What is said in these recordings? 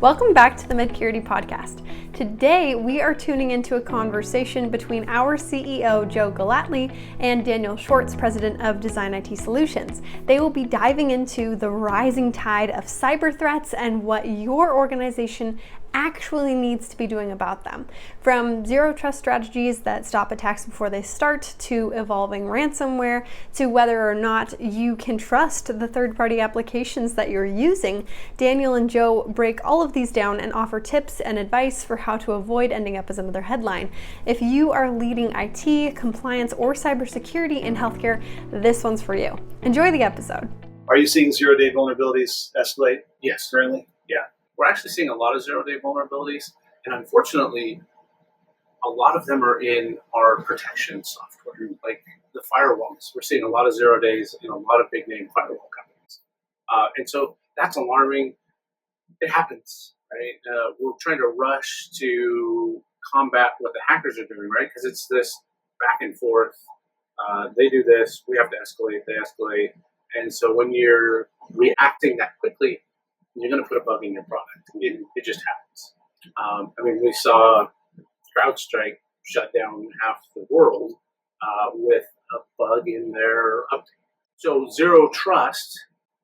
Welcome back to the Medcurity podcast. Today, we are tuning into a conversation between our CEO, Joe Gellatly, and Daniel Schwartz, president of Design IT Solutions. They will be diving into the rising tide of cyber threats and what your organization actually needs to be doing about them. From zero trust strategies that stop attacks before they start, to evolving ransomware, to whether or not you can trust the third-party applications that you're using, Daniel and Joe break all of these down and offer tips and advice for how to avoid ending up as another headline. If you are leading IT, compliance, or cybersecurity in healthcare, this one's for you. Enjoy the episode. Are you seeing zero-day vulnerabilities escalate? Yes. Currently? Yeah. We're actually seeing a lot of zero-day vulnerabilities, and unfortunately, a lot of them are in our protection software, like the firewalls. We're seeing a lot of zero days in a lot of big-name firewall companies. And so that's alarming. It happens, right? We're trying to rush to combat what the hackers are doing, right? Because it's this back and forth. They do this, we have to escalate, they escalate. And so when you're reacting that quickly, you're going to put a bug in your product. It just happens. We saw CrowdStrike shut down half the world with a bug in their update. So zero trust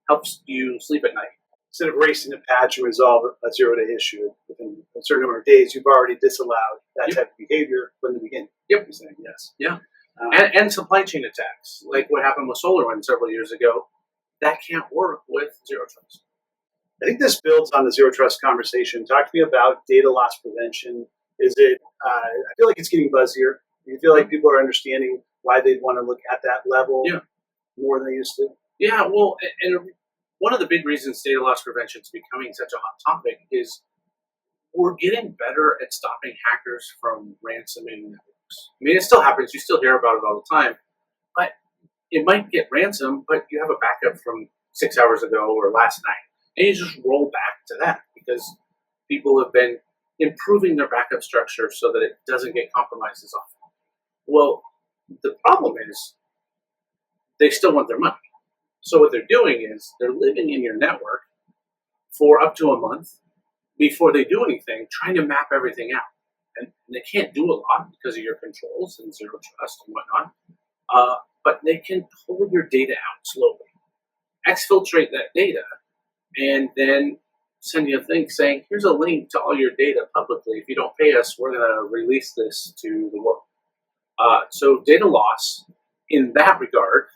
helps you sleep at night. Instead of racing to patch and resolve a zero-day issue within a certain number of days, you've already disallowed that type of behavior from the beginning. Yep. You're saying yes. Yeah. And supply chain attacks, like what happened with SolarWinds several years ago, that can't work with zero trust. I think this builds on the zero trust conversation. Talk to me about data loss prevention. Is it? I feel like it's getting buzzier. Do you feel like people are understanding why they'd want to look at that level more than they used to? Yeah, well, and one of the big reasons data loss prevention is becoming such a hot topic is we're getting better at stopping hackers from ransoming networks. I mean, it still happens. You still hear about it all the time. But it might get ransomed, but you have a backup from 6 hours ago or last night. And you just roll back to that because people have been improving their backup structure so that it doesn't get compromised as often. Well, the problem is they still want their money. So what they're doing is they're living in your network for up to a month before they do anything, trying to map everything out. And they can't do a lot because of your controls and zero trust and whatnot. But they can pull your data out slowly, exfiltrate that data, and then send you a thing saying, here's a link to all your data publicly. If you don't pay us, we're going to release this to the world. So data loss, in that regard,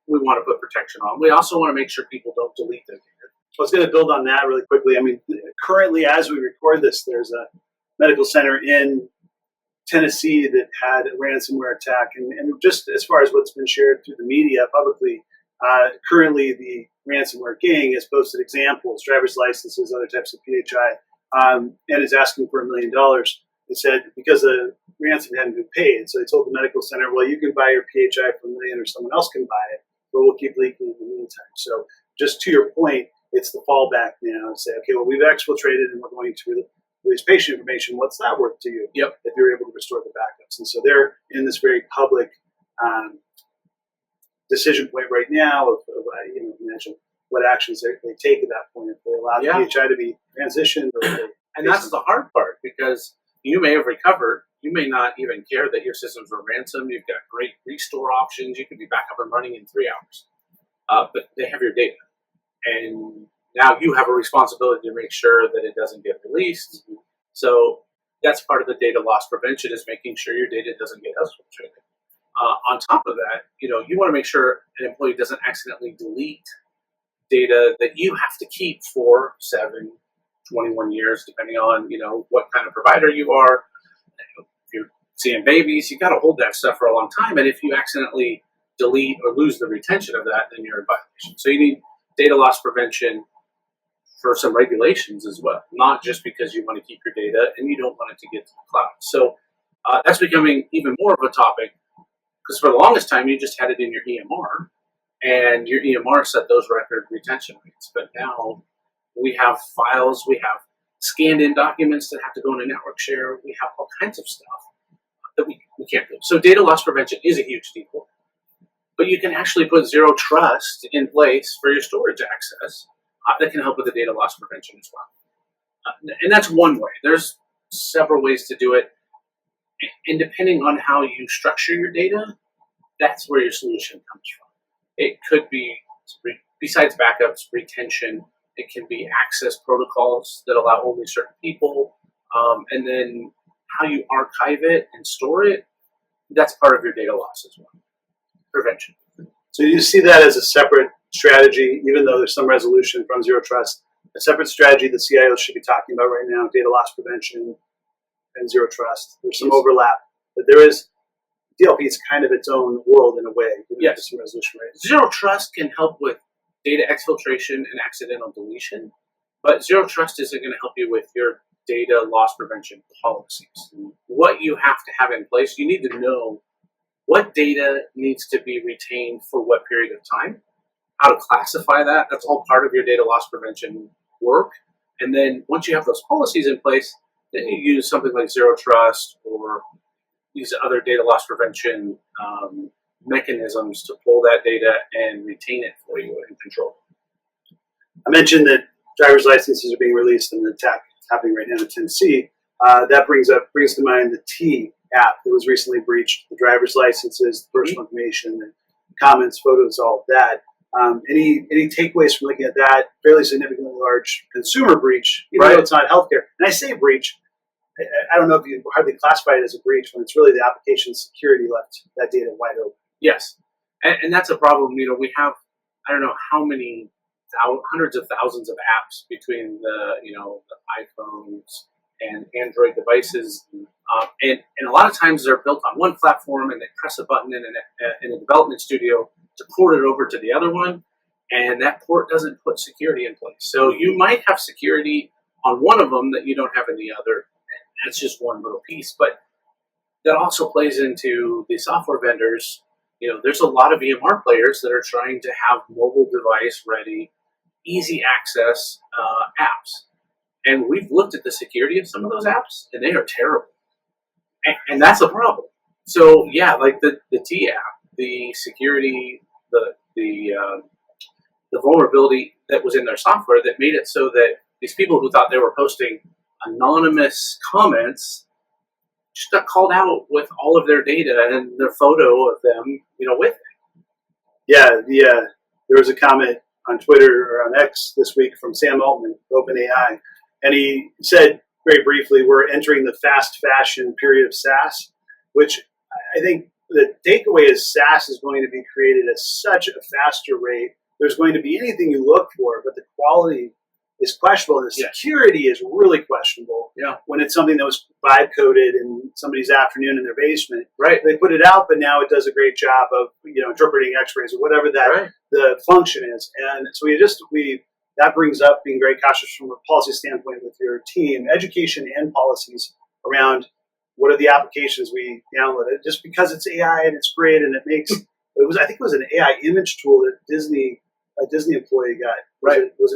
we want to put protection on. We also want to make sure people don't delete their data. I was going to build on that really quickly. I mean, currently, as we record this, there's a medical center in Tennessee that had a ransomware attack. And just as far as what's been shared through the media publicly, currently the ransomware gang has posted examples, driver's licenses, other types of PHI, and is asking for $1 million. It said because the ransom hadn't been paid, so they told the medical center, well, you can buy your PHI for $1 million or someone else can buy it, but we'll keep leaking in the meantime. So just to your point, it's the fallback now and say, okay, well, we've exfiltrated and we're going to release patient information. What's that worth to you if you're able to restore the backups? And so they're in this very public decision point right now of imagine what actions they take at that point if they allow the PHI to be transitioned. And that's the hard part because you may have recovered. You may not even care that your systems were ransomed. You've got great restore options. You could be back up and running in 3 hours. But they have your data. And now you have a responsibility to make sure that it doesn't get released. So that's part of the data loss prevention is making sure your data doesn't get exfiltrated. On top of that, you want to make sure an employee doesn't accidentally delete data that you have to keep for 7, 21 years, depending on, what kind of provider you are. If you're seeing babies, you've got to hold that stuff for a long time. And if you accidentally delete or lose the retention of that, then you're in violation. So you need data loss prevention for some regulations as well, not just because you want to keep your data and you don't want it to get to the cloud. So that's becoming even more of a topic because for the longest time, you just had it in your EMR and your EMR set those record retention rates. But now we have files, we have scanned in documents that have to go in a network share. We have all kinds of stuff that we can't do. So data loss prevention is a huge deal. But you can actually put zero trust in place for your storage access that can help with the data loss prevention as well. And that's one way. There's several ways to do it. And depending on how you structure your data, that's where your solution comes from. It could be, besides backups, retention. It can be access protocols that allow only certain people. And then how you archive it and store it, that's part of your data loss as well. Prevention. So you see that as a separate strategy, even though there's some resolution from Zero Trust, a separate strategy that CIOs should be talking about right now, data loss prevention and Zero Trust. There's some overlap, but there is, DLP is kind of its own world in a way. Yes. Some resolution rates. Zero Trust can help with data exfiltration and accidental deletion, but Zero Trust isn't going to help you with your data loss prevention policies. What you have to have in place, you need to know what data needs to be retained for what period of time, how to classify that. That's all part of your data loss prevention work. And then once you have those policies in place, then you use something like Zero Trust or these other data loss prevention mechanisms to pull that data and retain it for you and control it. I mentioned that driver's licenses are being released and the attack happening right now in Tennessee. That brings to mind the T app that was recently breached. The driver's licenses, the personal information, the comments, photos, all of that. Any takeaways from looking at that fairly significantly large consumer breach, even though it's not healthcare? And I say breach, I don't know if you hardly classify it as a breach when it's really the application security left that data wide open. Yes, and that's a problem. We have, I don't know how many hundreds of thousands of apps between the iPhones and Android devices, and a lot of times they're built on one platform, and they press a button in a development studio to port it over to the other one, and that port doesn't put security in place. So you might have security on one of them that you don't have in the other. That's just one little piece, but that also plays into the software vendors. There's a lot of EMR players that are trying to have mobile device ready, easy access apps. And we've looked at the security of some of those apps, and they are terrible. And that's a problem. So yeah, like the T app, the security, the vulnerability that was in their software that made it so that these people who thought they were posting anonymous comments just got called out with all of their data and their photo of them, with it. Yeah, there was a comment on Twitter or on X this week from Sam Altman, OpenAI, and he said very briefly, we're entering the fast fashion period of SaaS, which I think the takeaway is SaaS is going to be created at such a faster rate. There's going to be anything you look for, but the quality is questionable, and the security is really questionable. Yeah. When it's something that was vibe coded in somebody's afternoon in their basement, right? They put it out, but now it does a great job of interpreting X-rays or whatever that the function is. And so that brings up being very cautious from a policy standpoint with your team, education and policies around what are the applications we downloaded. Just because it's AI and it's great and it makes I think it was an AI image tool that a Disney employee got. It was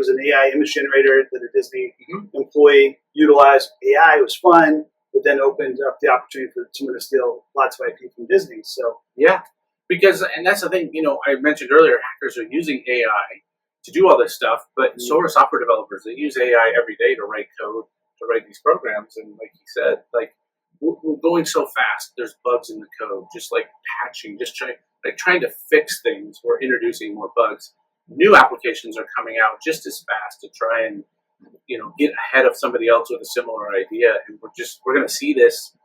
an AI image generator that a Disney employee utilized. AI was fun, but then opened up the opportunity for someone to steal lots of IP from Disney. So and that's the thing. I mentioned earlier, hackers are using AI to do all this stuff, but so are software developers. They use AI every day to write code, to write these programs, and like he said, we're going so fast. There's bugs in the code, just like patching, trying to fix things. We're introducing more bugs. New applications are coming out just as fast to try and get ahead of somebody else with a similar idea, and we're going to see this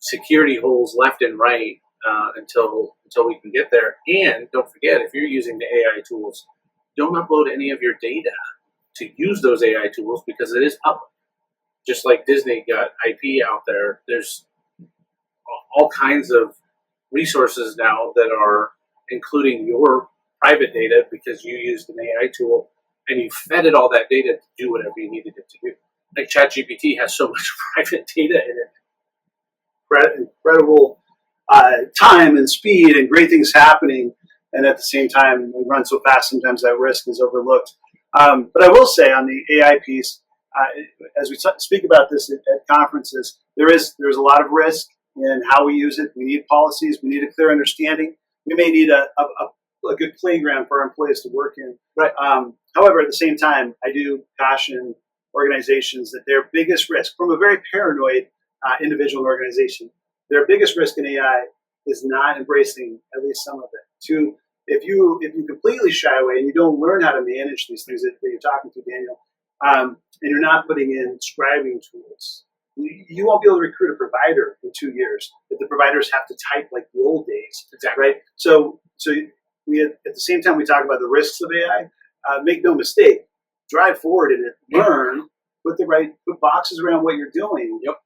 security holes left and right until we can get there. And don't forget, if you're using the AI tools, don't upload any of your data to use those AI tools because it is public. Just like Disney got IP out there, there's all kinds of resources now that are including your private data because you used an AI tool and you fed it all that data to do whatever you needed it to do. Like ChatGPT has so much private data in it. Incredible time and speed and great things happening, and at the same time we run so fast sometimes that risk is overlooked. But I will say on the AI piece, as we speak about this at conferences, there's a lot of risk in how we use it. We need policies. We need a clear understanding. We may need a good playground for our employees to work in. However, at the same time, I do caution organizations that their biggest risk, from a very paranoid individual and organization, their biggest risk in AI is not embracing at least some of it. If you completely shy away and you don't learn how to manage these things that you're talking to, Daniel, and you're not putting in scribing tools, you won't be able to recruit a provider in 2 years if the providers have to type like the old days. Exactly. Right? So we at the same time we talk about the risks of AI. Make no mistake, drive forward in it, learn, put boxes around what you're doing. Yep.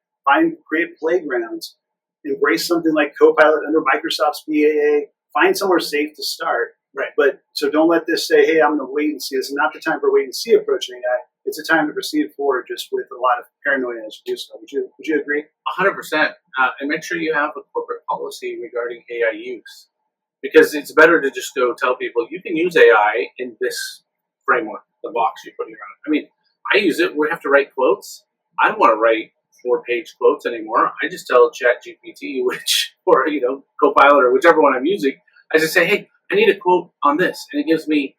Create playgrounds, embrace something like Copilot under Microsoft's BAA. Find somewhere safe to start. Right. But so don't let this say, hey, I'm going to wait and see. This is not the time for wait and see approaching AI. It's a time to proceed forward just with a lot of paranoia as you do so. Would you agree? 100%. And make sure you have a corporate policy regarding AI use. Because it's better to just go tell people you can use AI in this framework, the box you're putting around it. I mean, I use it. We have to write quotes. I don't want to write 4-page quotes anymore. I just tell ChatGPT, or Copilot or whichever one I'm using. I just say, hey, I need a quote on this, and it gives me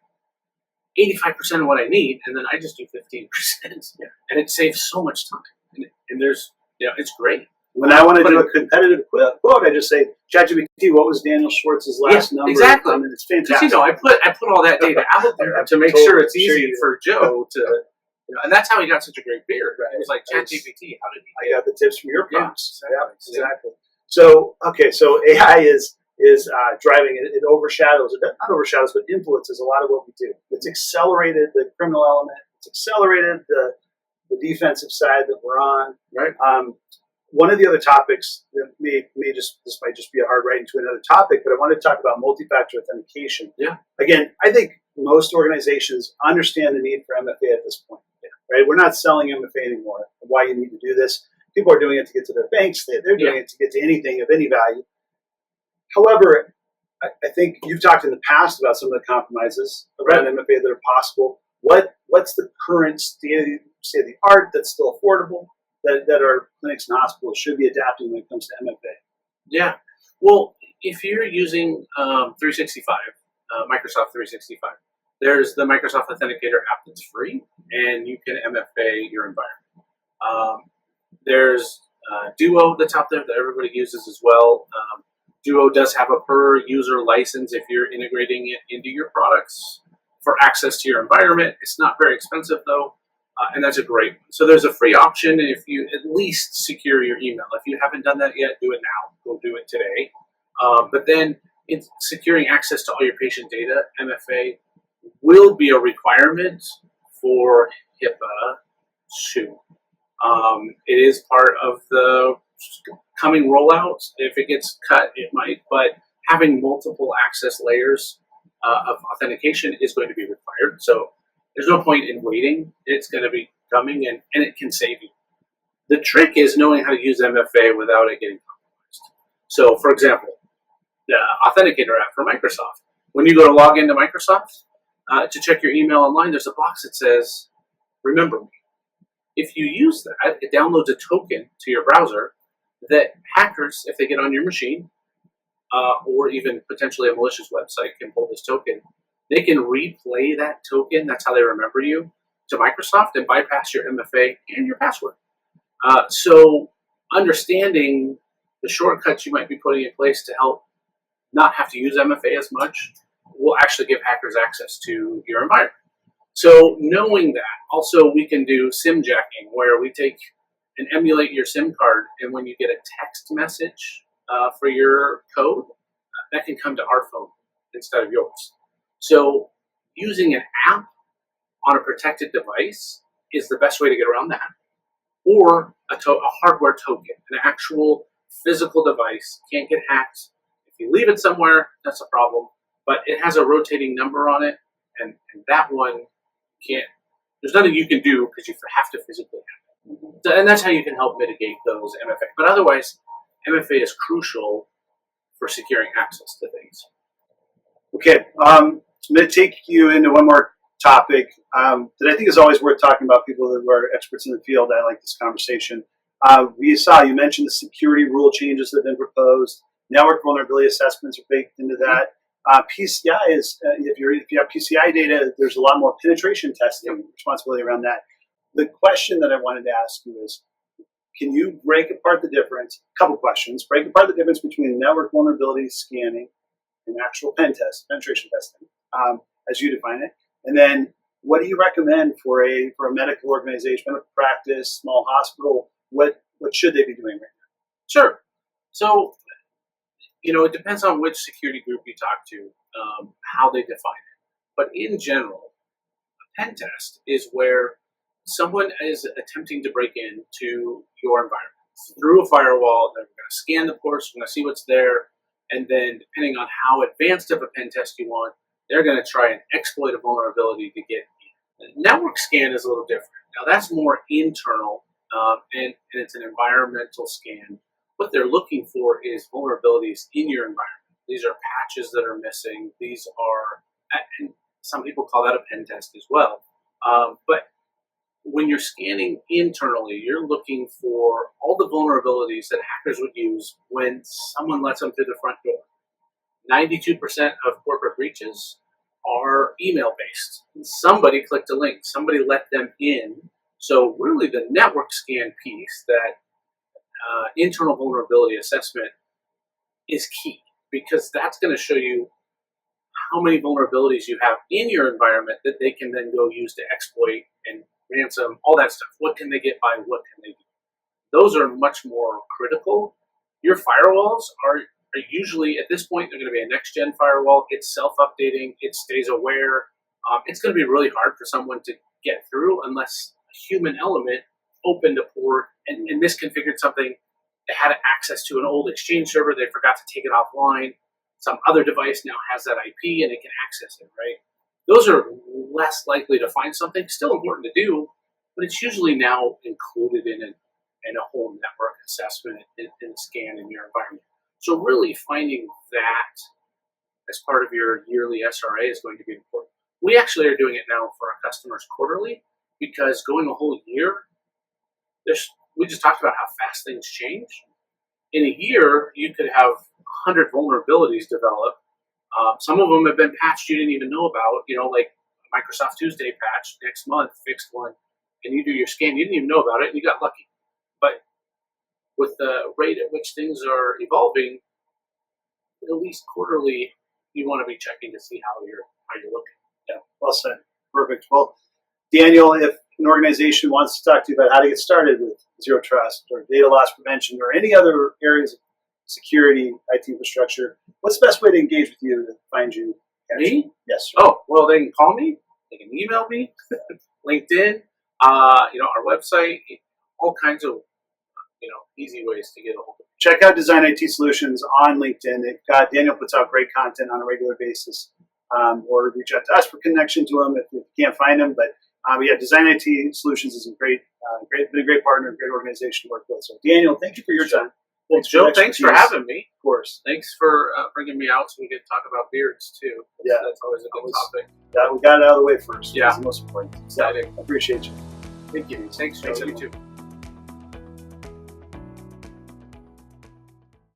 85% of what I need, and then I just do 15%, and it saves so much time. And there's, it's great. When I want to do a competitive quote, I just say, ChatGPT, what was Daniel Schwartz's last number? Exactly. And it's fantastic. I put all that data out there to make sure it's easy for Joe to. And that's how he got such a great beard. Right? It was like ChatGPT. How did he? I got the tips from your prompts. Yeah, exactly. So AI is driving it. It overshadows, not overshadows, but influences a lot of what we do. It's accelerated the criminal element. It's accelerated the defensive side that we're on. Right. One of the other topics that this might just be a hard right into another topic, but I wanted to talk about multi-factor authentication. Yeah. Again, I think most organizations understand the need for MFA at this point. Right? We're not selling MFA anymore. Why you need to do this? People are doing it to get to their banks. They're doing it to get to anything of any value. However, I think you've talked in the past about some of the compromises around MFA that are possible. What's the current state of the art that's still affordable that our clinics and hospitals should be adapting when it comes to MFA? Yeah. Well, if you're using 365, Microsoft 365, there's the Microsoft Authenticator app that's free, and you can MFA your environment. There's Duo that's out there that everybody uses as well. Duo does have a per-user license if you're integrating it into your products for access to your environment. It's not very expensive, though, and that's a great one. So there's a free option if you at least secure your email. If you haven't done that yet, do it now. Go do it today. But then it's securing access to all your patient data, MFA, will be a requirement for HIPAA soon. It is part of the coming rollout. If it gets cut, it might, but having multiple access layers of authentication is going to be required. So there's no point in waiting. It's going to be coming, and it can save you. The trick is knowing how to use MFA without it getting compromised. So, for example, the Authenticator app for Microsoft. When you go to log into Microsoft, to check your email online, there's a box that says, remember me. If you use that, it downloads a token to your browser that hackers, if they get on your machine, or even potentially a malicious website can pull this token, they can replay that token, that's how they remember you, to Microsoft and bypass your MFA and your password. So understanding the shortcuts you might be putting in place to help not have to use MFA as much will actually give hackers access to your environment. So knowing that, also we can do SIM jacking, where we take and emulate your SIM card, and when you get a text message for your code, that can come to our phone instead of yours. So using an app on a protected device is the best way to get around that. Or a hardware token, an actual physical device, can't get hacked. If you leave it somewhere, that's a problem. But it has a rotating number on it, and that one can't. There's nothing you can do because you have to physically have it. So, and that's how you can help mitigate those MFA. But otherwise, MFA is crucial for securing access to things. Okay, I'm going to take you into one more topic that I think is always worth talking about. People who are experts in the field, I like this conversation. You mentioned the security rule changes that have been proposed. Network vulnerability assessments are baked into that. PCI is, if you have PCI data, there's a lot more penetration testing responsibility around that. the question that I wanted to ask you is, can you break apart the difference? A couple questions. Break apart the difference between network vulnerability scanning and actual penetration testing, as you define it. And then, what do you recommend for a medical organization, medical practice, small hospital? What should they be doing right now? Sure. So, it depends on which security group you talk to, how they define it. But in general, a pen test is where someone is attempting to break into your environment through a firewall. They're going to scan the ports, going to see what's there, and then depending on how advanced of a pen test you want, they're going to try and exploit a vulnerability to get in. The network scan is a little different. Now that's more internal, and it's an environmental scan. What they're looking for is vulnerabilities in your environment. These are patches that are missing. These are, and some people call that a pen test as well. But when you're scanning internally, you're looking for all the vulnerabilities that hackers would use when someone lets them through the front door. 92% of corporate breaches are email-based. Somebody clicked a link. Somebody let them in. So really the network scan piece, that internal vulnerability assessment, is key, because that's going to show you how many vulnerabilities you have in your environment that they can then go use to exploit and ransom, all that stuff. What can they get by? What can they do? Those are much more critical. Your firewalls are usually, at this point, they're going to be a next-gen firewall. It's self-updating. It stays aware. It's going to be really hard for someone to get through unless a human element opened a port and misconfigured something. They had access to an old Exchange server. They forgot to take it offline. Some other device now has that IP and it can access it, right? Those are less likely to find something. Still important to do, but it's usually now included in a whole network assessment and scan in your environment. So really finding that as part of your yearly SRA is going to be important. We actually are doing it now for our customers quarterly, because going a whole year, we just talked about how fast things change. In a year, you could have 100 vulnerabilities develop. Some of them have been patched you didn't even know about, like Microsoft Tuesday patch next month, fixed one, and you do your scan, you didn't even know about it, and you got lucky. But with the rate at which things are evolving, at least quarterly, you want to be checking to see how you're looking. Yeah, well said. Perfect. Well, Daniel, if an organization wants to talk to you about how to get started with Zero Trust or data loss prevention or any other areas of security, IT infrastructure, what's the best way to engage with you to find you? Me? Yes, sir. Oh, well, they can call me. They can email me. LinkedIn. Our website. All kinds of easy ways to get a hold of me. Check out Design IT Solutions on LinkedIn. Daniel puts out great content on a regular basis, or reach out to us for connection to him if you can't find him. But yeah, Design IT Solutions is been a great partner, great organization to work with. So Daniel, thank you for your time. Well, Joe, thanks for having me. Of course. Thanks for bringing me out so we can talk about beards too. That's always a good topic. Yeah, we got it out of the way first. Yeah. That's the most important. Exciting. I appreciate you. Thank you. Thanks, Joe. You too.